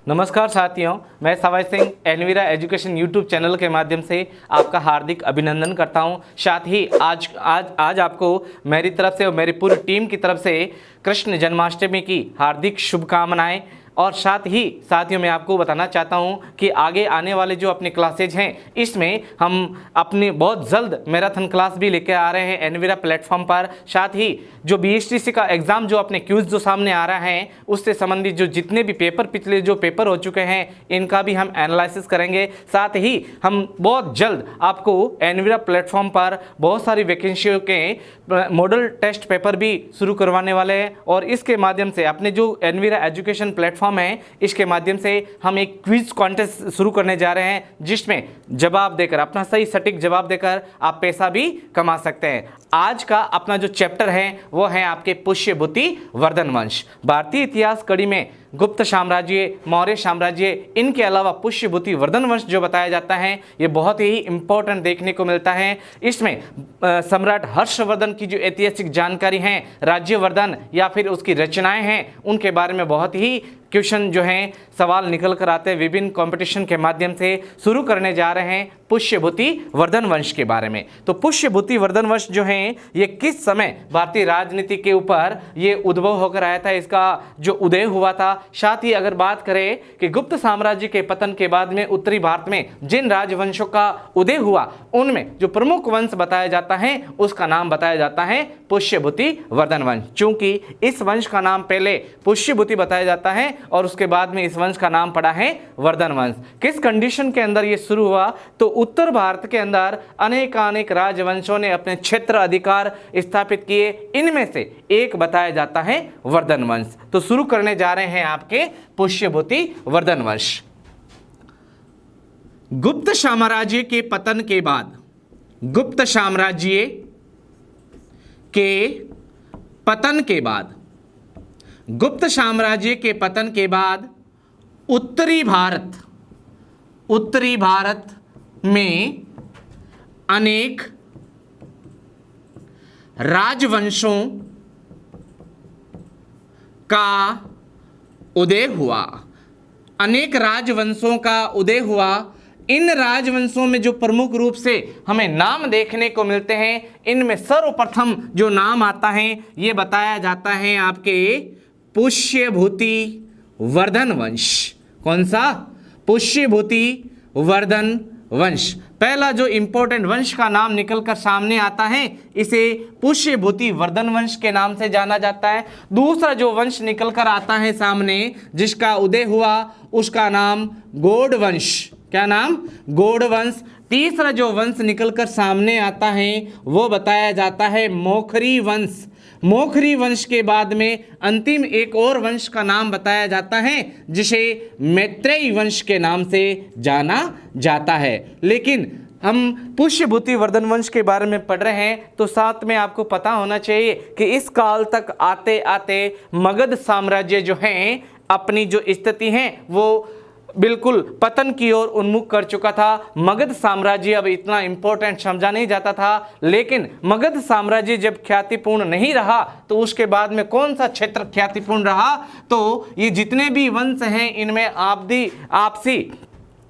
नमस्कार साथियों, मैं सवाई सिंह एनवीरा एजुकेशन यूट्यूब चैनल के माध्यम से आपका हार्दिक अभिनंदन करता हूं। साथ ही आज आपको मेरी तरफ से और मेरी पूरी टीम की तरफ से कृष्ण जन्माष्टमी की हार्दिक शुभकामनाएं। और साथ ही साथियों मैं आपको बताना चाहता हूं कि आगे आने वाले जो अपने क्लासेज हैं, इसमें हम अपनी बहुत जल्द मैराथन क्लास भी लेके आ रहे हैं एनवीरा प्लेटफॉर्म पर। साथ ही जो बीएचटीसी का एग्ज़ाम जो अपने क्यूज जो सामने आ रहा है, उससे संबंधित जो जितने भी पिछले जो पेपर हो चुके हैं, इनका भी हम एनालिसिस करेंगे। साथ ही हम बहुत जल्द आपको एनवीरा प्लेटफॉर्म पर बहुत सारी वैकेंसियों के मॉडल टेस्ट पेपर भी शुरू करवाने वाले हैं। और इसके माध्यम से अपने जो एनवीरा एजुकेशन प्लेटफॉर्म है, इसके माध्यम से हम एक क्विज कॉन्टेस्ट शुरू करने जा रहे हैं, जिसमें जवाब देकर अपना सही सटीक जवाब देकर आप पैसा भी कमा सकते हैं। आज का अपना जो चैप्टर है वो है आपके पुष्यभूति वर्धन वंश। भारतीय इतिहास कड़ी में गुप्त साम्राज्य, मौर्य साम्राज्य, इनके अलावा पुष्यभूति वर्धन वंश जो बताया जाता है, ये बहुत ही इंपॉर्टेंट देखने को मिलता है। इसमें सम्राट हर्षवर्धन की जो ऐतिहासिक जानकारी है, राज्यवर्धन या फिर उसकी रचनाएं हैं, उनके बारे में बहुत ही क्वेश्चन जो हैं सवाल निकल कर आते हैं। विभिन्न कंपटीशन के माध्यम से शुरू करने जा रहे हैं पुष्यभूति वर्धन वंश के बारे में। तो पुष्यभूति वर्धन वंश जो है ये किस समय भारतीय राजनीति के ऊपर ये उद्भव होकर आया था, इसका जो उदय हुआ था। साथ ही अगर बात करें कि गुप्त साम्राज्य के पतन के बाद में उत्तरी भारत में जिन राजवंशों का उदय हुआ, उनमें जो प्रमुख वंश बताया जाता है उसका नाम बताया जाता है पुष्यभूति वर्धन वंश। चूंकि इस वंश का नाम पहले पुष्यभूति बताया जाता है और उसके बाद में इस वंश का नाम पड़ा है वर्धन वंश। किस कंडीशन के अंदर ये शुरू हुआ, तो उत्तर भारत के अंदर अनेक राजवंशों ने अपने क्षेत्र अधिकार स्थापित किए, इनमें से एक बताया जाता है वर्धन वंश। तो शुरू करने जा रहे हैं आपके पुष्यभूति वर्धन वंश। गुप्त साम्राज्य के पतन के बाद, गुप्त साम्राज्य के पतन के बाद, गुप्त साम्राज्य के पतन के बाद उत्तरी भारत में अनेक राजवंशों का उदय हुआ। अनेक राजवंशों का उदय हुआ। इन राजवंशों में जो प्रमुख रूप से हमें नाम देखने को मिलते हैं, इनमें सर्वप्रथम जो नाम आता है ये बताया जाता है आपके पुष्यभूति वर्धन वंश। कौन सा? पुष्यभूति वर्धन वंश। पहला जो इंपॉर्टेंट वंश का नाम निकलकर सामने आता है, इसे पुष्यभूति वर्धन वंश के नाम से जाना जाता है। दूसरा जो वंश निकलकर आता है सामने, जिसका उदय हुआ, उसका नाम गौड़ वंश। क्या नाम? गौड़ वंश। तीसरा जो वंश निकलकर सामने आता है वो बताया जाता है मोखरी वंश। मोखरी वंश के बाद में अंतिम एक और वंश का नाम बताया जाता है, जिसे मैत्रेयी वंश के नाम से जाना जाता है। लेकिन हम पुष्यभूति वर्धन वंश के बारे में पढ़ रहे हैं, तो साथ में आपको पता होना चाहिए कि इस काल तक आते आते मगध साम्राज्य जो है अपनी जो स्थिति है वो बिल्कुल पतन की ओर उन्मुख कर चुका था। मगध साम्राज्य अब इतना इंपॉर्टेंट समझा नहीं जाता था, लेकिन मगध साम्राज्य जब ख्यातिपूर्ण नहीं रहा, तो उसके बाद में कौन सा क्षेत्र ख्यातिपूर्ण रहा? तो ये जितने भी वंश हैं, इनमें आपसी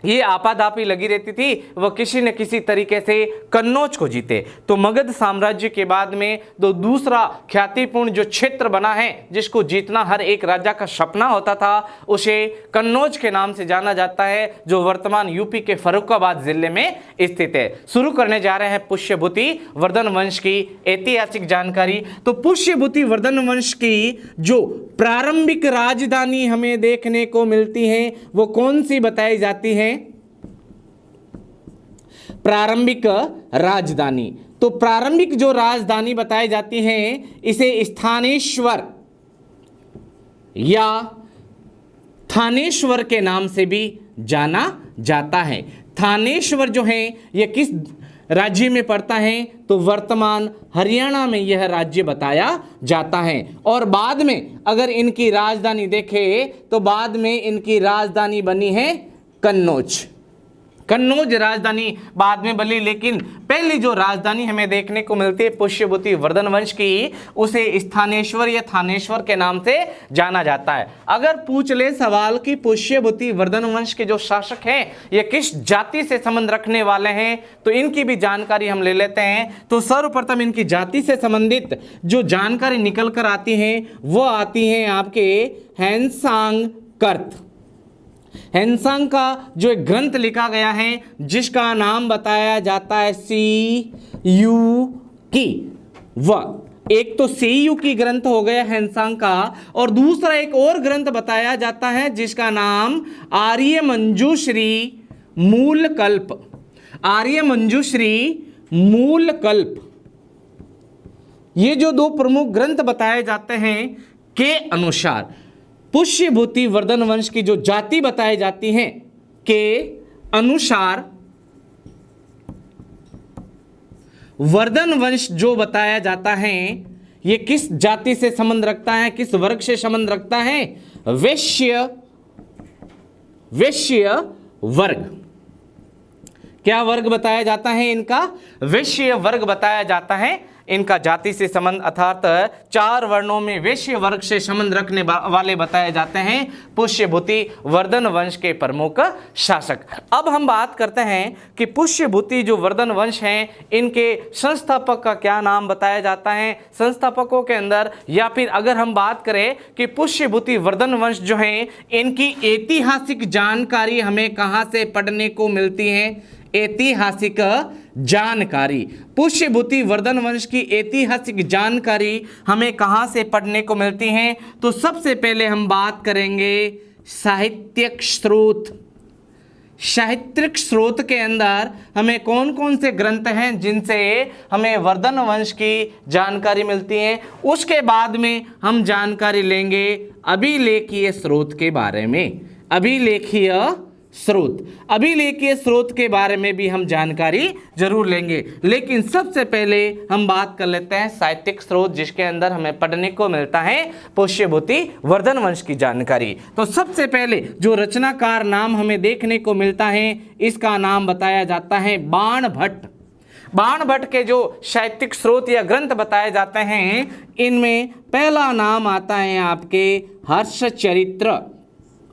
ये आपाधापी लगी रहती थी, वह किसी न किसी तरीके से कन्नौज को जीते। तो मगध साम्राज्य के बाद में दूसरा ख्यातिपूर्ण जो क्षेत्र बना है, जिसको जीतना हर एक राजा का सपना होता था, उसे कन्नौज के नाम से जाना जाता है, जो वर्तमान यूपी के फर्रुखाबाद जिले में स्थित है। शुरू करने जा रहे हैं पुष्यभूति वर्धन वंश की ऐतिहासिक जानकारी। तो पुष्यभूति वर्धन वंश की जो प्रारंभिक राजधानी हमें देखने को मिलती है, वो कौन सी बताई जाती है? प्रारंभिक राजधानी। तो प्रारंभिक जो राजधानी बताई जाती है, इसे स्थानेश्वर या थानेश्वर के नाम से भी जाना जाता है। थानेश्वर जो है ये किस राज्य में पड़ता है? तो वर्तमान हरियाणा में यह राज्य बताया जाता है। और बाद में अगर इनकी राजधानी देखें, तो बाद में इनकी राजधानी बनी है कन्नौज। कन्नौज राजधानी बाद में बनी, लेकिन पहली जो राजधानी हमें देखने को मिलती है पुष्यभूति वर्धन वंश की, उसे स्थानेश्वर या थानेश्वर के नाम से जाना जाता है। अगर पूछ ले सवाल कि पुष्यभूति वर्धन वंश के जो शासक हैं ये किस जाति से संबंध रखने वाले हैं, तो इनकी भी जानकारी हम ले लेते हैं। तो सर्वप्रथम इनकी जाति से संबंधित जो जानकारी निकल कर आती है वो आती है आपके हेनसांग कर्त। हेनसांग का जो एक ग्रंथ लिखा गया है जिसका नाम बताया जाता है सीयू की, वह एक तो सीयू की ग्रंथ हो गया हेनसांग का, और दूसरा एक और ग्रंथ बताया जाता है जिसका नाम आर्य मंजूश्री मूल कल्प। आर्य मंजूश्री मूल कल्प, ये जो दो प्रमुख ग्रंथ बताए जाते हैं के अनुसार पुष्यभूति वर्धन वंश की जो जाति बताई जाती है के अनुसार वर्धन वंश जो बताया जाता है ये किस जाति से संबंध रखता है, किस वर्ग से संबंध रखता है? वैश्य वर्ग। क्या वर्ग बताया जाता है इनका? वैश्य वर्ग बताया जाता है इनका जाति से संबंध, अर्थात 4 वर्णों में वैश्य वर्ग से संबंध रखने वाले बताए जाते हैं पुष्यभूति वर्धन वंश के प्रमुख शासक। अब हम बात करते हैं कि पुष्यभूति जो वर्धन वंश हैं इनके संस्थापक का क्या नाम बताया जाता है। संस्थापकों के अंदर, या फिर अगर हम बात करें कि पुष्यभूति वर्धन वंश जो है इनकी ऐतिहासिक जानकारी हमें कहाँ से पढ़ने को मिलती है? ऐतिहासिक जानकारी। पुष्यभूति वर्धन वंश की ऐतिहासिक जानकारी हमें कहाँ से पढ़ने को मिलती है? तो सबसे पहले हम बात करेंगे साहित्यिक स्रोत। साहित्यिक स्रोत के अंदर हमें कौन कौन से ग्रंथ हैं जिनसे हमें वर्धन वंश की जानकारी मिलती है, उसके बाद में हम जानकारी लेंगे अभिलेखीय स्रोत के बारे में। अभिलेखीय स्रोत के बारे में भी हम जानकारी जरूर लेंगे, लेकिन सबसे पहले हम बात कर लेते हैं साहित्यिक स्रोत जिसके अंदर हमें पढ़ने को मिलता है पुष्यभूति वर्धन वंश की जानकारी। तो सबसे पहले जो रचनाकार नाम हमें देखने को मिलता है इसका नाम बताया जाता है बाण भट्ट। बाण भट्ट के जो साहित्यिक स्रोत या ग्रंथ बताए जाते हैं इनमें पहला नाम आता है आपके हर्षचरित्र,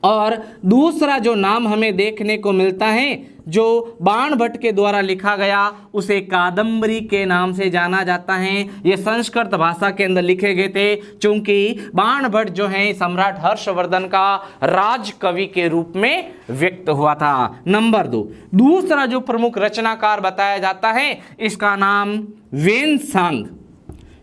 और दूसरा जो नाम हमें देखने को मिलता है जो बाण भट्ट के द्वारा लिखा गया उसे कादंबरी के नाम से जाना जाता है। ये संस्कृत भाषा के अंदर लिखे गए थे, चूंकि बाण भट्ट जो है सम्राट हर्षवर्धन का राजकवि के रूप में व्यक्त हुआ था। नंबर 2, दूसरा जो प्रमुख रचनाकार बताया जाता है इसका नाम वेनसांग,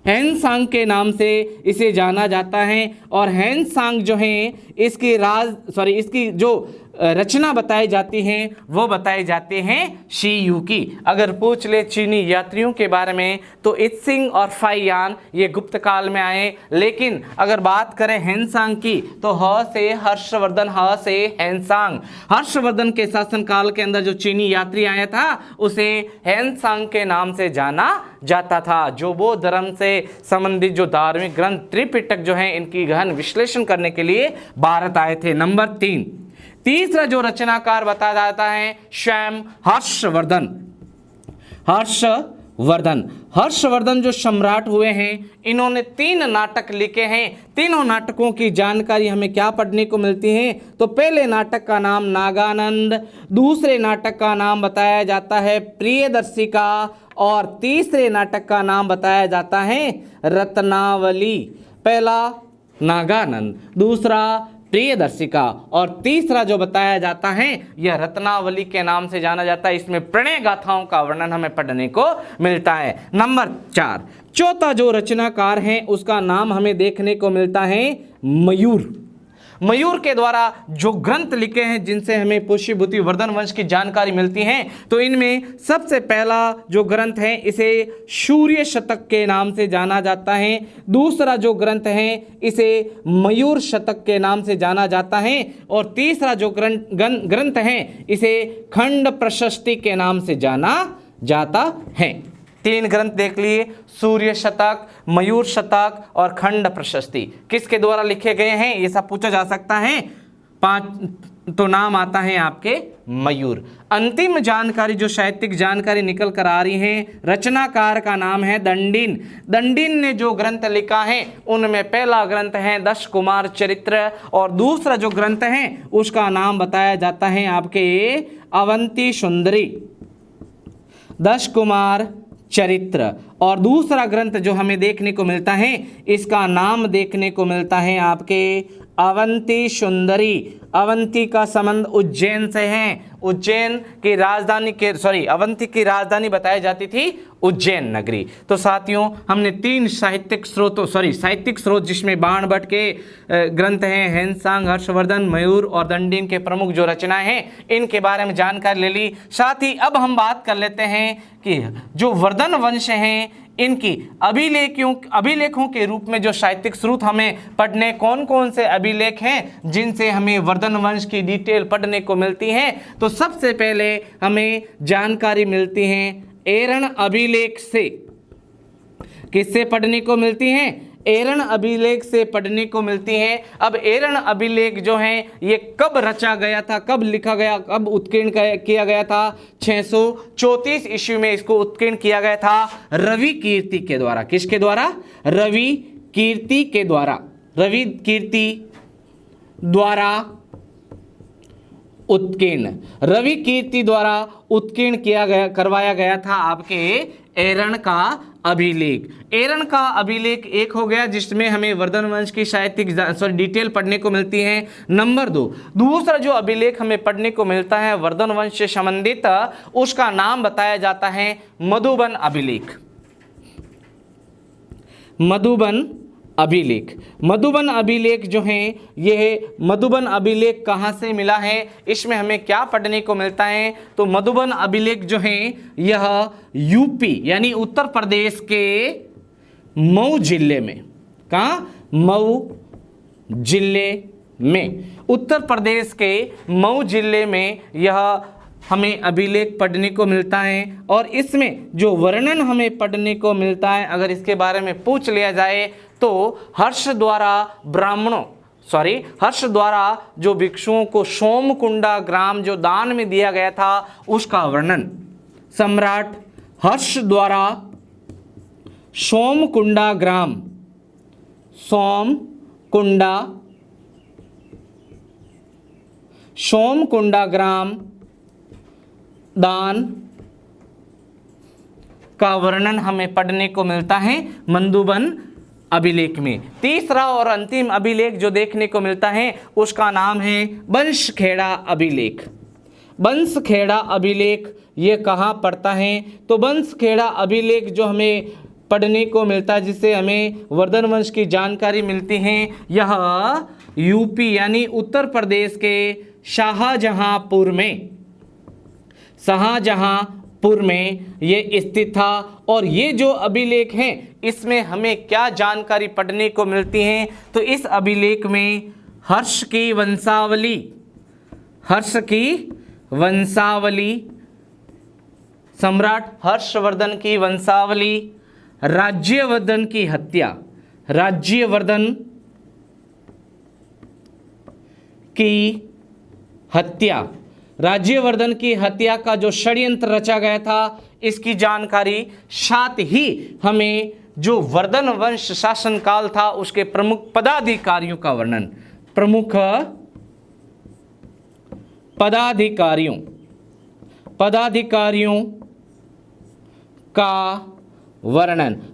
हेनसांग के नाम से इसे जाना जाता है। और हेनसांग जो है इसकी जो रचना बताई जाती है वो बताई जाती हैं शीयू की। अगर पूछ ले चीनी यात्रियों के बारे में तो इत्सिंग और फाइयान ये गुप्त काल में आए, लेकिन अगर बात करें हेनसांग की तो ह से हर्षवर्धन, ह से हेनसांग। हर्षवर्धन के शासनकाल के अंदर जो चीनी यात्री आया था उसे हेनसांग के नाम से जाना जाता था, जो बौद्ध धर्म से संबंधित जो धार्मिक ग्रंथ त्रिपिटक जो है इनकी गहन विश्लेषण करने के लिए भारत आए थे। नंबर 3, तीसरा जो रचनाकार बताया जाता है स्वयं हर्षवर्धन जो सम्राट हुए हैं इन्होंने 3 नाटक लिखे हैं। तीनों नाटकों की जानकारी हमें क्या पढ़ने को मिलती है? तो पहले नाटक का नाम नागानंद, दूसरे नाटक का नाम बताया जाता है प्रियदर्शिका, और तीसरे नाटक का नाम बताया जाता है रत्नावली। पहला नागानंद, दूसरा प्रियदर्शिका, और तीसरा जो बताया जाता है यह रत्नावली के नाम से जाना जाता है। इसमें प्रणय गाथाओं का वर्णन हमें पढ़ने को मिलता है। नंबर 4, चौथा जो रचनाकार है उसका नाम हमें देखने को मिलता है मयूर। मयूर के द्वारा जो ग्रंथ लिखे हैं जिनसे हमें पुष्यभूति वर्धन वंश की जानकारी मिलती है, तो इनमें सबसे पहला जो ग्रंथ है इसे सूर्य शतक के नाम से जाना जाता है। दूसरा जो ग्रंथ है इसे मयूर शतक के नाम से जाना जाता है, और तीसरा जो ग्रंथ है इसे खंड प्रशस्ति के नाम से जाना जाता है। 3 ग्रंथ देख लिए, सूर्य शतक, मयूर शतक और खंड प्रशस्ति किसके द्वारा लिखे गए हैं ये सब पूछा जा सकता है। 5 तो नाम आता है आपके मयूर। अंतिम जानकारी जो साहित्यिक जानकारी निकल कर आ रही है, रचनाकार का नाम है दंडिन। दंडिन ने जो ग्रंथ लिखा है उनमें पहला ग्रंथ है दश कुमार चरित्र और दूसरा जो ग्रंथ है उसका नाम बताया जाता है आपके अवंती सुंदरी। दश कुमार चरित्र और दूसरा ग्रंथ जो हमें देखने को मिलता है इसका नाम देखने को मिलता है आपके अवंती सुंदरी। अवंती का संबंध उज्जैन से है। उज्जैन की राजधानी के अवंती की राजधानी बताई जाती थी उज्जैन नगरी। तो साथियों हमने तीन साहित्यिक स्रोत जिसमें बाण भट्ट के ग्रंथ हैं, हेनसांग, हर्षवर्धन, मयूर और दंडिन के प्रमुख जो रचनाएं हैं इनके बारे में जानकारी ले ली। साथ ही अब हम बात कर लेते हैं कि जो वर्धन वंश हैं इनकी अभिलेखों के रूप में जो साहित्यिक स्रोत हमें पढ़ने कौन कौन से अभिलेख हैं जिनसे हमें वर्धन वंश की डिटेल पढ़ने को मिलती है। तो सबसे पहले हमें जानकारी मिलती है एरण अभिलेख से। किससे पढ़ने को मिलती हैं? एरण अभिलेख से पढ़ने को मिलती हैं। अब एरण अभिलेख जो है ये कब रचा गया था, कब लिखा गया, कब उत्कीर्ण किया गया था? 634 ईस्वी में इसको उत्कीर्ण किया गया था रवि कीर्ति के द्वारा। किसके द्वारा? रवि कीर्ति के द्वारा। रवि कीर्ति द्वारा उत्कीर्ण, रवि कीर्ति द्वारा उत्कीर्ण करवाया गया था आपके एरण का अभिलेख। एरण का अभिलेख एक हो गया जिसमें हमें वर्धन वंश की साहित्यिक डिटेल पढ़ने को मिलती है। नंबर 2, दूसरा जो अभिलेख हमें पढ़ने को मिलता है वर्धन वंश से संबंधित, उसका नाम बताया जाता है मधुबन अभिलेख। मधुबन अभिलेख। मधुबन अभिलेख जो है यह मधुबन अभिलेख कहाँ से मिला है, इसमें हमें क्या पढ़ने को मिलता है? तो मधुबन अभिलेख जो है यह यूपी यानी उत्तर प्रदेश के मऊ जिले में, कहाँ? मऊ जिले में, उत्तर प्रदेश के मऊ जिले में यह हमें अभिलेख पढ़ने को मिलता है। और इसमें जो वर्णन हमें पढ़ने को मिलता है, अगर इसके बारे में पूछ लिया जाए तो हर्ष द्वारा जो भिक्षुओं को सोमकुंडा ग्राम जो दान में दिया गया था उसका वर्णन सम्राट हर्ष द्वारा सोमकुंडा ग्राम दान का वर्णन हमें पढ़ने को मिलता है मधुबन अभिलेख में। तीसरा और अंतिम अभिलेख जो देखने को मिलता है उसका नाम है बंसखेड़ा अभिलेख। बंसखेड़ा अभिलेख ये कहाँ पड़ता है? तो बंसखेड़ा अभिलेख जो हमें पढ़ने को मिलता है, जिससे हमें वर्धन वंश की जानकारी मिलती है, यह यूपी यानी उत्तर प्रदेश के शाहजहांपुर में ये स्थित था। और ये जो अभिलेख हैं इसमें हमें क्या जानकारी पढ़ने को मिलती है? तो इस अभिलेख में हर्ष की वंशावली, सम्राट हर्षवर्धन की वंशावली, राज्यवर्धन की हत्या, राज्यवर्धन की हत्या का जो षड्यंत्र रचा गया था इसकी जानकारी, साथ ही हमें जो वर्धन वंश शासनकाल था उसके प्रमुख पदाधिकारियों का वर्णन, प्रमुख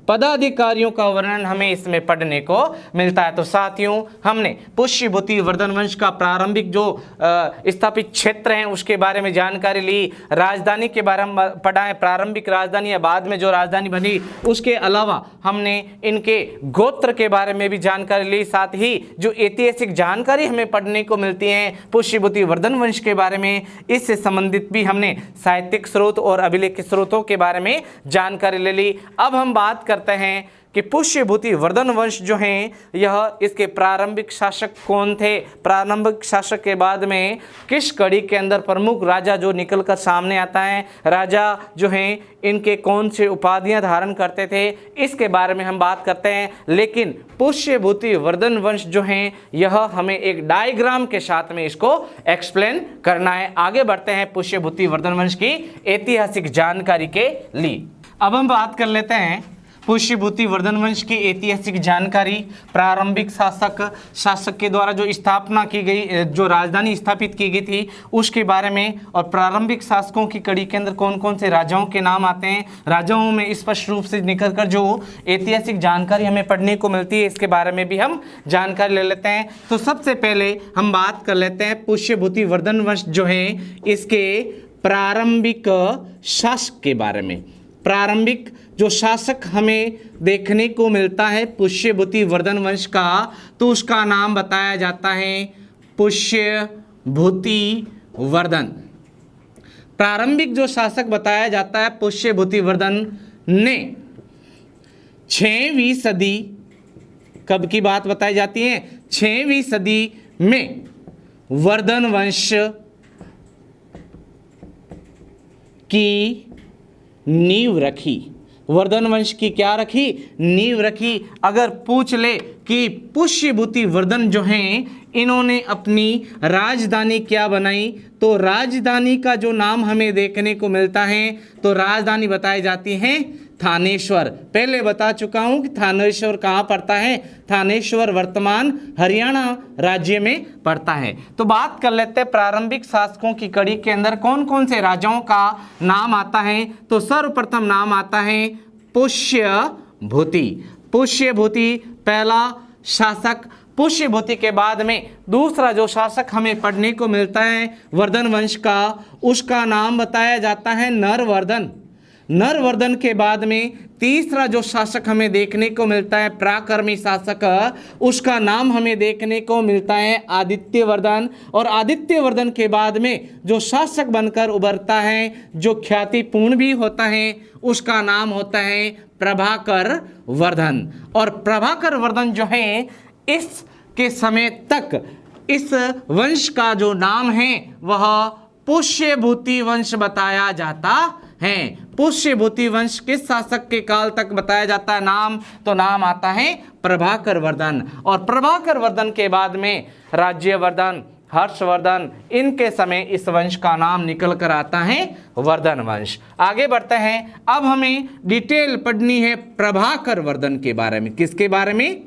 पदाधिकारियों का वर्णन हमें इसमें पढ़ने को मिलता है। तो साथियों हमने पुष्यभूति वर्धन वंश का प्रारंभिक जो स्थापित क्षेत्र हैं उसके बारे में जानकारी ली, राजधानी के बारे में पढ़ा है, प्रारंभिक राजधानी या बाद में जो राजधानी बनी, उसके अलावा हमने इनके गोत्र के बारे में भी जानकारी ली। साथ ही जो ऐतिहासिक जानकारी हमें पढ़ने को मिलती है पुष्यभूति वर्धन वंश के बारे में, इससे संबंधित भी हमने साहित्यिक स्रोत और अभिलेख स्रोतों के बारे में जानकारी ले ली। अब हम बात करते हैं कि पुष्यभूति वर्धन वंश जो हैं यह इसके प्रारंभिक शासक कौन थे, प्रारंभिक शासक के बाद में किस कड़ी के अंदर प्रमुख राजा जो निकल कर सामने आता है, राजा जो हैं इनके कौन से उपाधियां धारण करते थे, इसके बारे में हम बात करते हैं। लेकिन पुष्यभूति वर्धन वंश जो हैं यह हमें एक डायग्राम के साथ में इसको एक्सप्लेन करना है। आगे बढ़ते हैं पुष्यभूति वर्धन वंश की ऐतिहासिक जानकारी के लिए। अब हम बात कर लेते हैं पुष्यभूति वर्धन वंश की ऐतिहासिक जानकारी। प्रारंभिक शासक के द्वारा जो स्थापना की गई, जो राजधानी स्थापित की गई थी उसके बारे में, और प्रारंभिक शासकों की कड़ी के अंदर कौन कौन से राजाओं के नाम आते हैं, राजाओं में स्पष्ट रूप से निकलकर जो ऐतिहासिक जानकारी हमें पढ़ने को मिलती है इसके बारे में भी हम जानकारी ले लेते हैं। तो सबसे पहले हम बात कर लेते हैं पुष्यभूति वर्धन वंश जो है इसके प्रारंभिक शासक के बारे में। प्रारंभिक जो शासक हमें देखने को मिलता है पुष्यभूति वर्धन वंश का, तो उसका नाम बताया जाता है पुष्यभूति वर्धन। प्रारंभिक जो शासक बताया जाता है पुष्यभूति वर्धन ने 6वीं सदी, कब की बात बताई जाती है, 6वीं सदी में वर्धन वंश की नींव रखी। वर्धन वंश की क्या रखी, नींव रखी। अगर पूछ ले कि पुष्यभूति वर्धन जो हैं इन्होंने अपनी राजधानी क्या बनाई, तो राजधानी का जो नाम हमें देखने को मिलता है तो राजधानी बताई जाती है थानेश्वर। पहले बता चुका हूं कि थानेश्वर कहाँ पड़ता है, थानेश्वर वर्तमान हरियाणा राज्य में पड़ता है। तो बात कर लेते हैं प्रारंभिक शासकों की कड़ी के अंदर कौन कौन से राजाओं का नाम आता है। तो सर्वप्रथम नाम आता है पुष्यभूति। पुष्यभूति पहला शासक। पुष्यभूति के बाद में दूसरा जो शासक हमें पढ़ने को मिलता है वर्धन वंश का, उसका नाम बताया जाता है नरवर्धन। नरवर्धन के बाद में तीसरा जो शासक हमें देखने को मिलता है पराक्रमी शासक, उसका नाम हमें देखने को मिलता है आदित्यवर्धन। और आदित्यवर्धन के बाद में जो शासक बनकर उभरता है, जो ख्यातिपूर्ण भी होता है, उसका नाम होता है प्रभाकर वर्धन। और प्रभाकर वर्धन जो है इसके समय तक इस वंश का जो नाम है वह पुष्यभूति वंश बताया जाता है। पुष्यभूति वंश किस शासक के काल तक बताया जाता है नाम, तो नाम आता है प्रभाकर वर्धन। और प्रभाकर वर्धन के बाद में राज्यवर्धन, हर्षवर्धन, इनके समय इस वंश का नाम निकल कर आता है वर्धन वंश। आगे बढ़ते हैं। अब हमें डिटेल पढ़नी है प्रभाकर वर्धन के बारे में। किसके बारे में,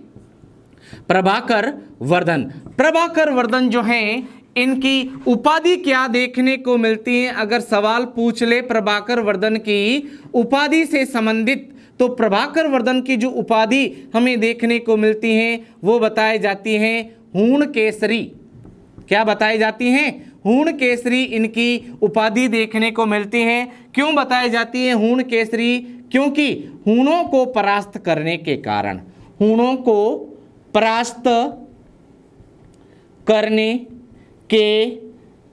प्रभाकर वर्धन। प्रभाकर वर्धन जो है इनकी उपाधि क्या देखने को मिलती है, अगर सवाल पूछ ले प्रभाकर वर्धन की उपाधि से संबंधित, तो प्रभाकर वर्धन की जो उपाधि हमें देखने को मिलती है वो बताई जाती है हूण केसरी। क्या बताई जाती हैं, हूण केसरी इनकी उपाधि देखने को मिलती है। क्यों बताई जाती है हूण केसरी, क्योंकि हूणों को परास्त करने के कारण, हूणों को परास्त करने के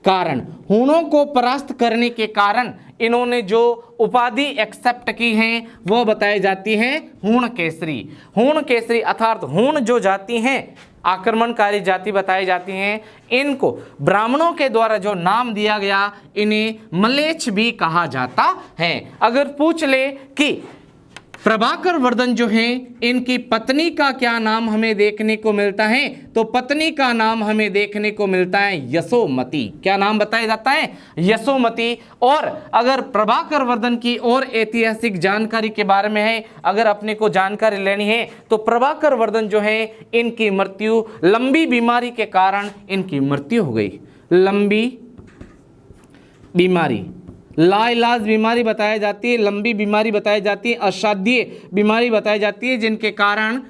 कारण, हूणों को परास्त करने के कारण इन्होंने जो उपाधि एक्सेप्ट की हैं वो बताई जाती हैं हूण केसरी। हूण केसरी अर्थात हूण जो जाति हैं, आक्रमणकारी जाति बताई जाती हैं, इनको ब्राह्मणों के द्वारा जो नाम दिया गया इन्हें मलेच्छ भी कहा जाता है। अगर पूछ ले कि प्रभाकर वर्धन जो हैं इनकी पत्नी का क्या नाम हमें देखने को मिलता है, तो पत्नी का नाम हमें देखने को मिलता है यशोमती। क्या नाम बताया जाता है, यशोमती। और अगर प्रभाकर वर्धन की और ऐतिहासिक जानकारी के बारे में है, अगर अपने को जानकारी लेनी है, तो प्रभाकर वर्धन जो है इनकी मृत्यु लंबी बीमारी के कारण इनकी मृत्यु हो गई। लंबी बीमारी, लाइलाज बीमारी बताई जाती है, लंबी बीमारी बताई जाती है, असाध्य बीमारी बताई जाती है, जिनके कारण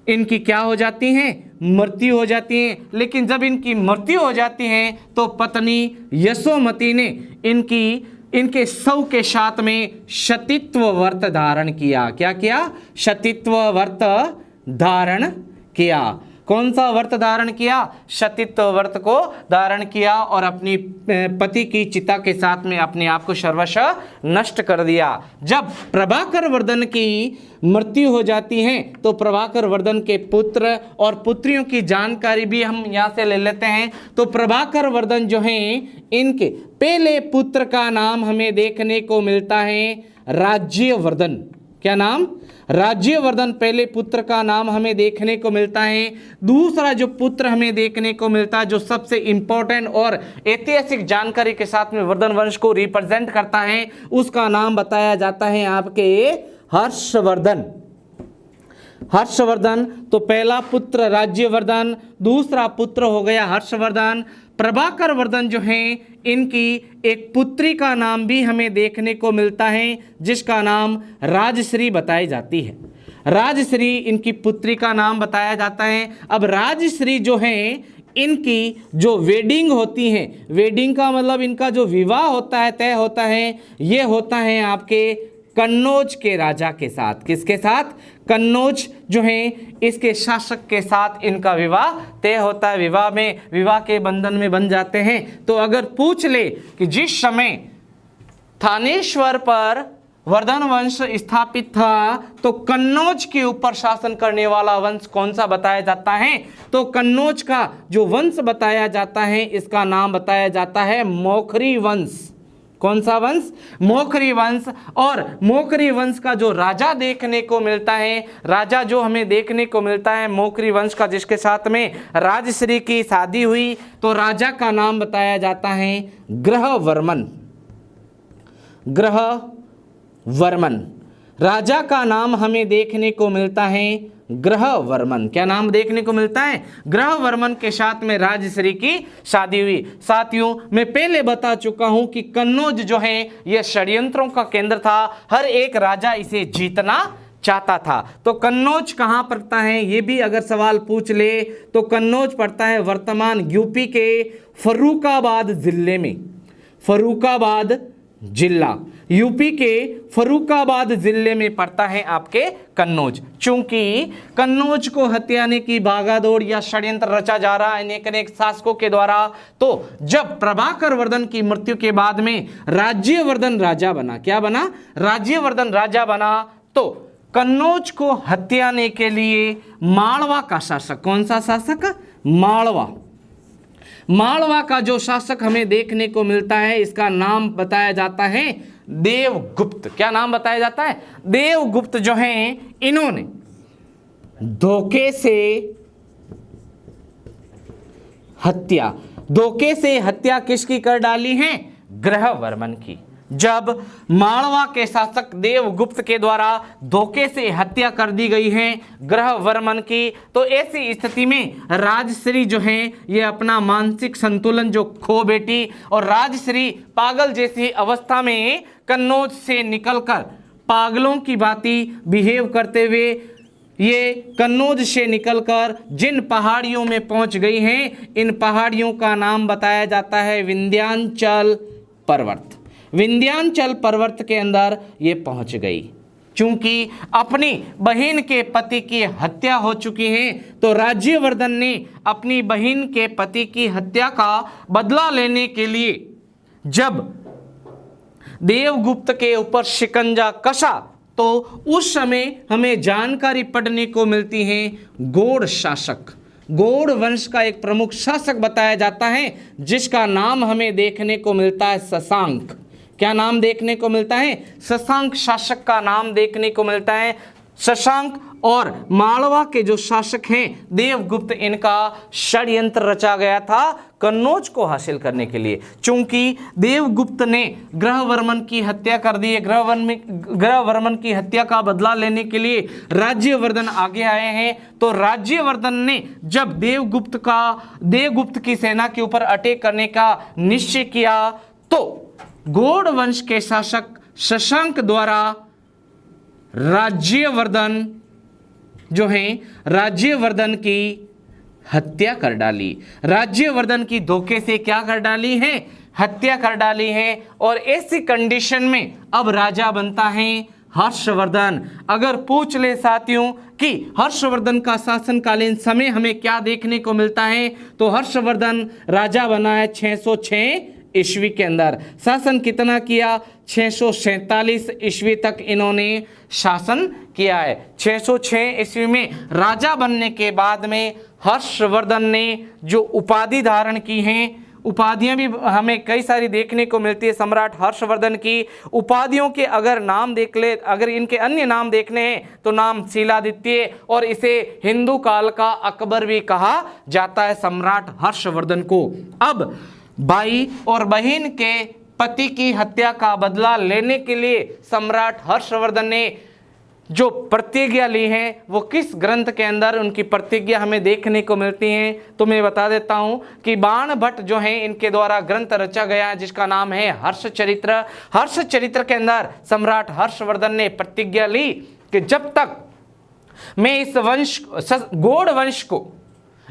इनकी क्या हो जाती हैं, मृत्यु हो जाती है। लेकिन जब इनकी मृत्यु हो जाती है तो पत्नी यशोमती ने इनके शव के साथ में सतीत्व व्रत धारण किया। क्या किया, सतीत्व व्रत धारण किया। कौन सा व्रत धारण किया? सतीत्व व्रत को धारण किया और अपनी पति की चिता के साथ में अपने आप को सर्वशः नष्ट कर दिया। जब प्रभाकर वर्धन की मृत्यु हो जाती है तो प्रभाकर वर्धन के पुत्र और पुत्रियों की जानकारी भी हम यहाँ से ले लेते हैं। तो प्रभाकर वर्धन जो हैं, इनके पहले पुत्र का नाम हमें देखने को मिलता है राज्यवर्धन। क्या नाम? राज्यवर्धन पहले पुत्र का नाम हमें देखने को मिलता है। दूसरा जो पुत्र हमें देखने को मिलता है, जो सबसे इंपॉर्टेंट और ऐतिहासिक जानकारी के साथ में वर्धन वंश को रिप्रेजेंट करता है, उसका नाम बताया जाता है आपके हर्षवर्धन। हर्षवर्धन, तो पहला पुत्र राज्यवर्धन, दूसरा पुत्र हो गया हर्षवर्धन। प्रभाकर वर्धन जो हैं, इनकी एक पुत्री का नाम भी हमें देखने को मिलता है जिसका नाम राजश्री बताई जाती है। राजश्री इनकी पुत्री का नाम बताया जाता है। अब राजश्री जो हैं, इनकी जो वेडिंग होती है, वेडिंग का मतलब इनका जो विवाह होता है, तय होता है, ये होता है आपके कन्नौज के राजा के साथ। किसके साथ? कन्नौज जो हैं, इसके शासक के साथ इनका विवाह तय होता है। विवाह के बंधन में बन जाते हैं। तो अगर पूछ ले कि जिस समय थानेश्वर पर वर्धन वंश स्थापित था तो कन्नौज के ऊपर शासन करने वाला वंश कौन सा बताया जाता है? तो कन्नौज का जो वंश बताया जाता है, इसका नाम बताया जाता है मोखरी वंश। कौन सा वंश? मोखरी वंश। और मोखरी वंश का जो राजा देखने को मिलता है, राजा जो हमें देखने को मिलता है मोखरी वंश का, जिसके साथ में राजश्री की शादी हुई, तो राजा का नाम बताया जाता है ग्रहवर्मन। ग्रहवर्मन राजा का नाम हमें देखने को मिलता है ग्रहवर्मन। क्या नाम देखने को मिलता है? ग्रहवर्मन के साथ में राजश्री की शादी हुई। साथियों, मैं पहले बता चुका हूं कि कन्नौज जो है यह षड्यंत्रों का केंद्र था। हर एक राजा इसे जीतना चाहता था। तो कन्नौज कहाँ पड़ता है, ये भी अगर सवाल पूछ ले तो कन्नौज पड़ता है वर्तमान यूपी के फर्रुखाबाद जिले में। फर्रुखाबाद जिला यूपी के फर्रुखाबाद जिले में पड़ता है आपके कन्नौज। चूंकि कन्नौज को हथियाने की भागादौड़ या षड्यंत्र रचा जा रहा है अनेक शासकों के द्वारा, तो जब प्रभाकर वर्धन की मृत्यु के बाद में राज्यवर्धन राजा बना, क्या बना? राज्यवर्धन राजा बना, तो कन्नौज को हथियाने के लिए मालवा का शासक, कौन सा शासक? मालवा का जो शासक हमें देखने को मिलता है, इसका नाम बताया जाता है देवगुप्त। क्या नाम बताया जाता है? देवगुप्त जो हैं, इन्होंने धोखे से हत्या किसकी कर डाली है? ग्रहवर्मन की। जब मालवा के शासक देवगुप्त के द्वारा धोखे से हत्या कर दी गई है ग्रहवर्मन की, तो ऐसी स्थिति में राजश्री जो है ये अपना मानसिक संतुलन जो खो बैठी और राजश्री पागल जैसी अवस्था में कन्नौज से निकलकर पागलों की भांति बिहेव करते हुए ये कन्नौज से निकलकर जिन पहाड़ियों में पहुंच गई हैं, इन पहाड़ियों का नाम बताया जाता है विंध्याचल पर्वत। विंध्याचल पर्वत के अंदर ये पहुंच गई। चूंकि अपनी बहन के पति की हत्या हो चुकी है, तो राज्यवर्धन ने अपनी बहन के पति की हत्या का बदला लेने के लिए जब देवगुप्त के ऊपर शिकंजा कसा, तो उस समय हमें जानकारी पढ़ने को मिलती है गौड़ शासक, गौड़ वंश का एक प्रमुख शासक बताया जाता है जिसका नाम हमें देखने को मिलता है शशांक। क्या नाम देखने को मिलता है? शशांक शासक का नाम देखने को मिलता है। शशांक और मालवा के जो शासक हैं देवगुप्त, इनका षड्यंत्र रचा गया था कन्नौज को हासिल करने के लिए। चूंकि देवगुप्त ने ग्रहवर्मन की हत्या कर दी है, ग्रहवर्मन की हत्या का बदला लेने के लिए राज्यवर्धन आगे आए हैं, तो राज्यवर्धन ने जब देवगुप्त की सेना के ऊपर अटैक करने का निश्चय किया, तो गौड़ वंश के शासक शशांक द्वारा राज्यवर्धन जो हैं, राज्यवर्धन की हत्या कर डाली। राज्यवर्धन की धोखे से क्या कर डाली है? हत्या कर डाली है। और ऐसी कंडीशन में अब राजा बनता है हर्षवर्धन। अगर पूछ ले साथियों कि हर्षवर्धन का शासनकालीन समय हमें क्या देखने को मिलता है, तो हर्षवर्धन राजा बना है 606 ईस्वी के अंदर। शासन कितना किया? 647 ईस्वी तक इन्होंने शासन किया है। 606 ईस्वी में राजा बनने के बाद में हर्षवर्धन ने जो उपाधि धारण की हैं, उपाधियां भी हमें कई सारी देखने को मिलती है सम्राट हर्षवर्धन की। उपाधियों के अगर नाम देख ले, अगर इनके अन्य नाम देखने हैं तो नाम शीलादित्य, और इसे हिंदू काल का अकबर भी कहा जाता है सम्राट हर्षवर्धन को। अब भाई और बहन के पति की हत्या का बदला लेने के लिए सम्राट हर्षवर्धन ने जो प्रतिज्ञा ली है वो किस ग्रंथ के अंदर उनकी प्रतिज्ञा हमें देखने को मिलती है, तो मैं बता देता हूं कि बाण भट्ट जो है इनके द्वारा ग्रंथ रचा गया जिसका नाम है हर्षचरित्र। हर्षचरित्र के अंदर सम्राट हर्षवर्धन ने प्रतिज्ञा ली कि जब तक मैं इस वंश गौड़ वंश को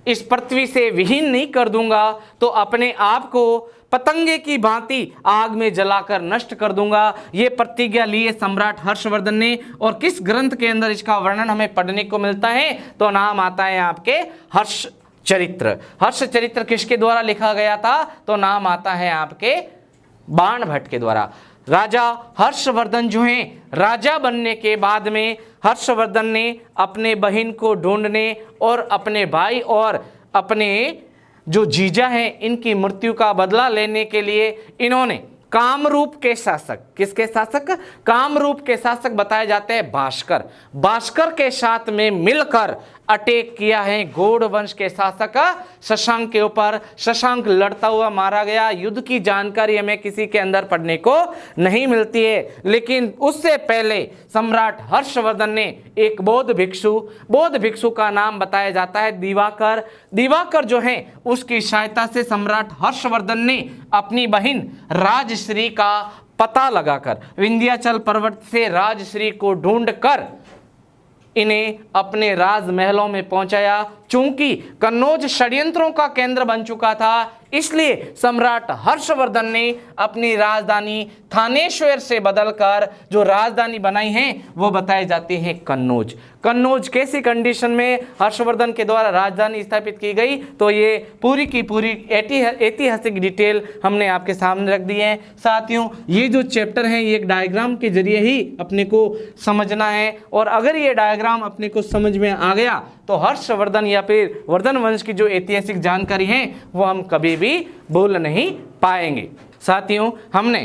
इस पृथ्वी से विहीन नहीं कर दूंगा तो अपने आप को पतंगे की भांति आग में जलाकर नष्ट कर दूंगा। ये प्रतिज्ञा ली है सम्राट हर्षवर्धन ने। और किस ग्रंथ के अंदर इसका वर्णन हमें पढ़ने को मिलता है, तो नाम आता है आपके हर्षचरित्र। हर्षचरित्र किसके द्वारा लिखा गया था, तो नाम आता है आपके बाण भट्ट के द्वारा। राजा हर्षवर्धन जो हैं, राजा बनने के बाद में हर्षवर्धन ने अपने बहन को ढूंढने और अपने भाई और अपने जो जीजा हैं इनकी मृत्यु का बदला लेने के लिए इन्होंने कामरूप के शासक, किसके शासक? कामरूप के शासक बताए जाते हैं भास्कर। भास्कर के साथ में मिलकर अटैक किया है गौड़ वंश के शासक शशांक के ऊपर। शशांक लड़ता हुआ मारा गया। युद्ध की जानकारी हमें किसी के अंदर पढ़ने को नहीं मिलती है, लेकिन उससे पहले सम्राट हर्षवर्धन ने एक बौद्ध भिक्षु का नाम बताया जाता है दिवाकर। दिवाकर जो है उसकी सहायता से सम्राट हर्षवर्धन ने अपनी बहन राजश्री का पता लगाकर विंध्याचल पर्वत से राजश्री को ढूंढकर इन्हें अपने राजमहलों में पहुंचाया। चूंकि कन्नौज षड्यंत्रों का केंद्र बन चुका था, इसलिए सम्राट हर्षवर्धन ने अपनी राजधानी थानेश्वर से बदलकर जो राजधानी बनाई है वो बताई जाती है कन्नौज। कन्नौज कैसी कंडीशन में हर्षवर्धन के द्वारा राजधानी स्थापित की गई, तो ये पूरी की पूरी ऐतिहासिक डिटेल हमने आपके सामने रख दी है। साथियों, ये जो चैप्टर है ये एक डायग्राम के जरिए ही अपने को समझना है, और अगर ये डायग्राम अपने को समझ में आ गया तो हर्षवर्धन या फिर वर्धन वंश की जो ऐतिहासिक जानकारी है वो हम कभी भी भूल नहीं पाएंगे। साथियों, हमने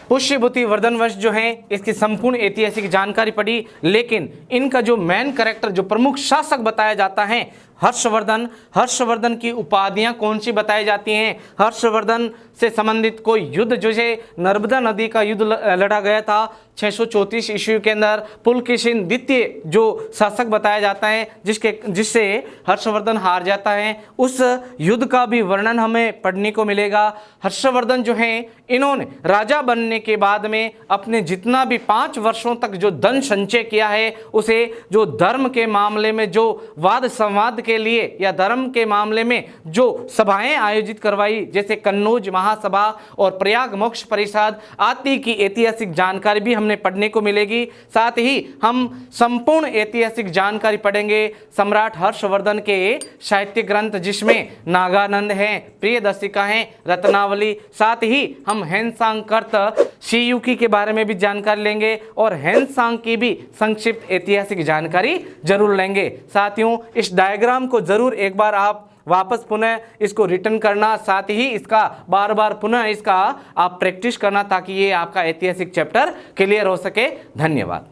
पुष्यभूति वर्धन वंश जो है इसकी संपूर्ण ऐतिहासिक जानकारी पढ़ी, लेकिन इनका जो मेन कैरेक्टर, जो प्रमुख शासक बताया जाता है हर्षवर्धन। हर्षवर्धन की उपाधियां कौन सी बताई जाती हैं? हर्षवर्धन से संबंधित कोई युद्ध, जैसे नर्मदा नदी का युद्ध लड़ा गया था 634 ईस्वी के अंदर। पुलकेशिन द्वितीय जो शासक बताया जाता है जिससे हर्षवर्धन हार जाता है, उस युद्ध का भी वर्णन हमें पढ़ने को मिलेगा। हर्षवर्धन जो है इन्होंने राजा बनने के बाद में अपने जितना भी 5 वर्षों तक जो धन संचय किया है उसे जो धर्म के मामले में जो वाद संवाद के लिए या धर्म के मामले में जो सभाएं आयोजित करवाई, जैसे कन्नौज महासभा और प्रयाग मोक्ष परिषद आदि की ऐतिहासिक जानकारी भी हमने पढ़ने को मिलेगी। साथ ही हम संपूर्ण ऐतिहासिक जानकारी पढ़ेंगे सम्राट हर्षवर्धन के साहित्य ग्रंथ, जिसमें नागानंद है, प्रियदर्शिका है, रत्नावली। साथ ही हम हेनसांग कर्त शियुकी के बारे में भी जानकारी लेंगे और हेनसांग की भी संक्षिप्त ऐतिहासिक जानकारी जरूर लेंगे। साथियों, इस डायग्राम को जरूर एक बार आप वापस पुनः इसको रिटर्न करना, साथ ही इसका बार बार पुनः इसका आप प्रैक्टिस करना ताकि ये आपका ऐतिहासिक चैप्टर क्लियर हो सके। धन्यवाद।